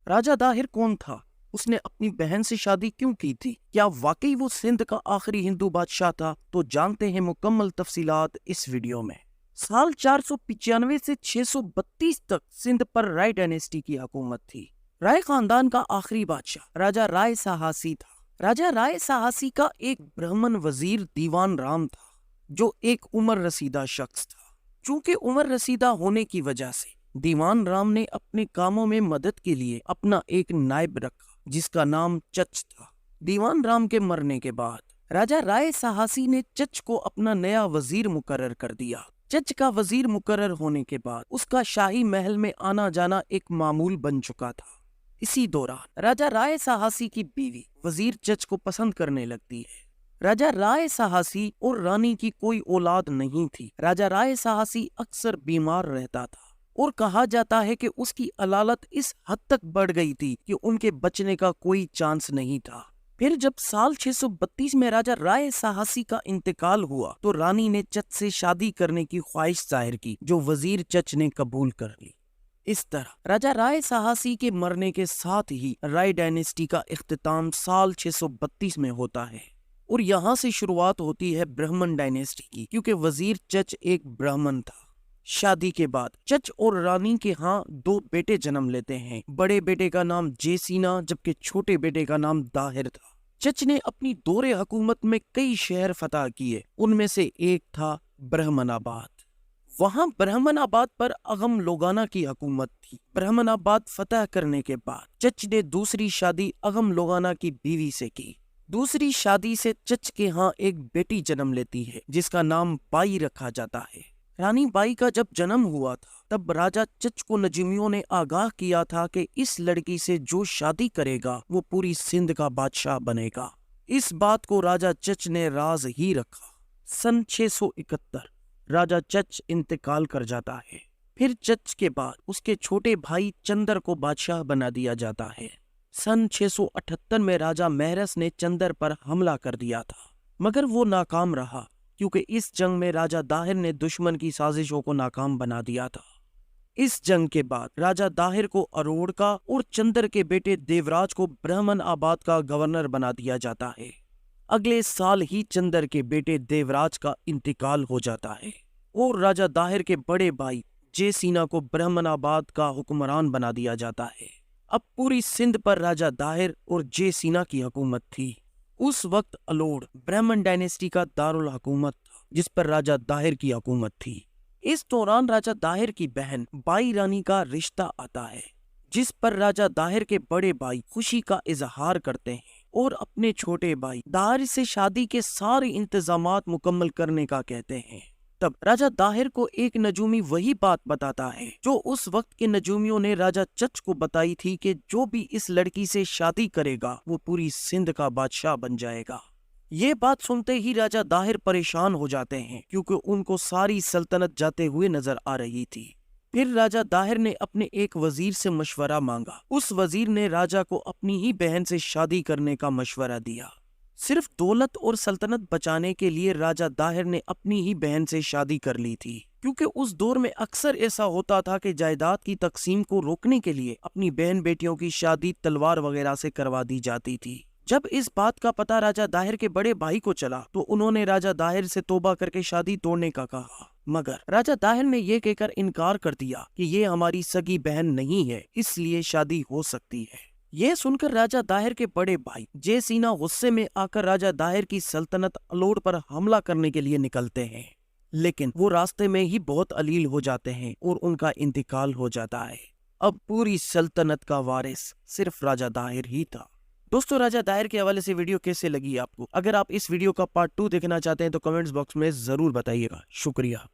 راجہ दाहिर कौन था? उसने अपनी बहन से शादी क्यों की थी? क्या वाकई वो सिंध का आखिरी हिंदू बादशाह था? तो जानते हैं मुकम्मल तफसीलात इस वीडियो में। साल 495 से 632 तक सिंध पर राय डायनेस्टी की हुकूमत थी। राय खानदान का आखिरी बादशाह राजा राय साहसी था। राजा राय साहसी का एक ब्राह्मण वजीर दीवान राम था, जो एक उम्र रसीदा शख्स था। चूंकि उम्र रसीदा होने की वजह से दीवान राम ने अपने कामों में मदद के लिए अपना एक नायब रखा, जिसका नाम चच था। दीवान राम के मरने के बाद राजा राय साहसी ने चच को अपना नया वजीर मुकर्रर कर दिया। चच का वजीर मुकर्रर होने के बाद उसका शाही महल में आना जाना एक मामूल बन चुका था। इसी दौरान राजा राय साहसी की बीवी वजीर चच को पसंद करने लगती है। राजा राय साहसी और रानी की कोई औलाद नहीं थी। राजा राय साहसी अक्सर बीमार रहता था और कहा जाता है कि उसकी अलालत इस हद तक बढ़ गई थी कि उनके बचने का कोई चांस नहीं था। फिर जब साल 632 में राजा राय साहसी का इंतकाल हुआ तो रानी ने चच से शादी करने की ख्वाहिश जाहिर की, जो वजीर चच ने कबूल कर ली। इस तरह राजा राय साहसी के मरने के साथ ही राय डायनेस्टी का इख्तिताम साल 632 में होता है और यहाँ से शुरुआत होती है ब्राह्मण डायनेस्टी की, क्योंकि वजीर चच एक ब्राह्मण था। शादी के बाद चच और रानी के यहाँ 2 बेटे जन्म लेते हैं। बड़े बेटे का नाम जेसीना जबकि छोटे बेटे का नाम दाहिर था। चच ने अपनी दौरे हुकूमत में कई शहर फतह किए। उनमें से एक था ब्रह्मनाबाद। वहाँ ब्रह्मनाबाद पर अगम लोगाना की हुकूमत थी। ब्रह्मनाबाद फतह करने के बाद चच ने दूसरी शादी अगम लोगाना की बीवी से की। दूसरी शादी से चच के यहाँ एक बेटी जन्म लेती है, जिसका नाम बाई रखा जाता है। रानी बाई का जब जन्म हुआ था तब राजा चच को नजूमियों ने आगाह किया था कि इस लड़की से जो शादी करेगा वो पूरी सिंध का बादशाह बनेगा। इस बात को राजा चच ने राज ही रखा। सन 671 राजा चच इंतकाल कर जाता है। फिर चच के बाद उसके छोटे भाई चंदर को बादशाह बना दिया जाता है। सन 678 में राजा महरस ने चंदर पर हमला कर दिया था, मगर वो नाकाम रहा, क्योंकि इस जंग में राजा दाहिर ने दुश्मन की साजिशों को नाकाम बना दिया था। इस जंग के बाद राजा दाहिर को अरोड़ का और चंदर के बेटे देवराज को ब्रह्मनाबाद का गवर्नर बना दिया जाता है। अगले साल ही चंदर के बेटे देवराज का इंतकाल हो जाता है और राजा दाहिर के बड़े भाई जेसीना को ब्रह्मनाबाद का हुक्मरान बना दिया जाता है। अब पूरी सिंध पर राजा दाहिर और जेसीना की हुकूमत थी। उस वक्त अलोड़ ब्राह्मण डायनेस्टी का दारुल हुकूमत था, जिस पर राजा दाहिर की हुकूमत थी। इस दौरान राजा दाहिर की बहन बाई रानी का रिश्ता आता है, जिस पर राजा दाहिर के बड़े भाई खुशी का इजहार करते हैं और अपने छोटे भाई दाहिर से शादी के सारे इंतजामात मुकम्मल करने का कहते हैं। तब राजा दाहिर को एक नजूमी वही बात बताता है जो उस वक्त के नजूमियों ने राजा चच को बताई थी कि जो भी इस लड़की से शादी करेगा वो पूरी सिंध का बादशाह बन जाएगा। ये बात सुनते ही राजा दाहिर परेशान हो जाते हैं, क्योंकि उनको सारी सल्तनत जाते हुए नजर आ रही थी। फिर राजा दाहिर ने अपने एक वजीर से मशवरा मांगा। उस वजीर ने राजा को अपनी ही बहन से शादी करने का मशवरा दिया। सिर्फ दौलत और सल्तनत बचाने के लिए राजा दाहिर ने अपनी ही बहन से शादी कर ली थी, क्योंकि उस दौर में अक्सर ऐसा होता था कि जायदाद की तकसीम को रोकने के लिए अपनी बहन बेटियों की शादी तलवार वगैरह से करवा दी जाती थी। जब इस बात का पता राजा दाहिर के बड़े भाई को चला तो उन्होंने राजा दाहिर से तौबा करके शादी तोड़ने का कहा, मगर राजा दाहिर ने यह कहकर इनकार कर दिया कि ये हमारी सगी बहन नहीं है, इसलिए शादी हो सकती है। यह सुनकर राजा दाहिर के बड़े भाई जेसीना गुस्से में आकर राजा दाहिर की सल्तनत अलोड़ पर हमला करने के लिए निकलते हैं, लेकिन वो रास्ते में ही बहुत अलील हो जाते हैं और उनका इंतकाल हो जाता है। अब पूरी सल्तनत का वारिस सिर्फ राजा दाहिर ही था। दोस्तों, राजा दाहिर के हवाले से वीडियो कैसे लगी आपको? अगर आप इस वीडियो का पार्ट 2 देखना चाहते हैं तो कमेंट्स बॉक्स में जरूर बताइएगा। शुक्रिया।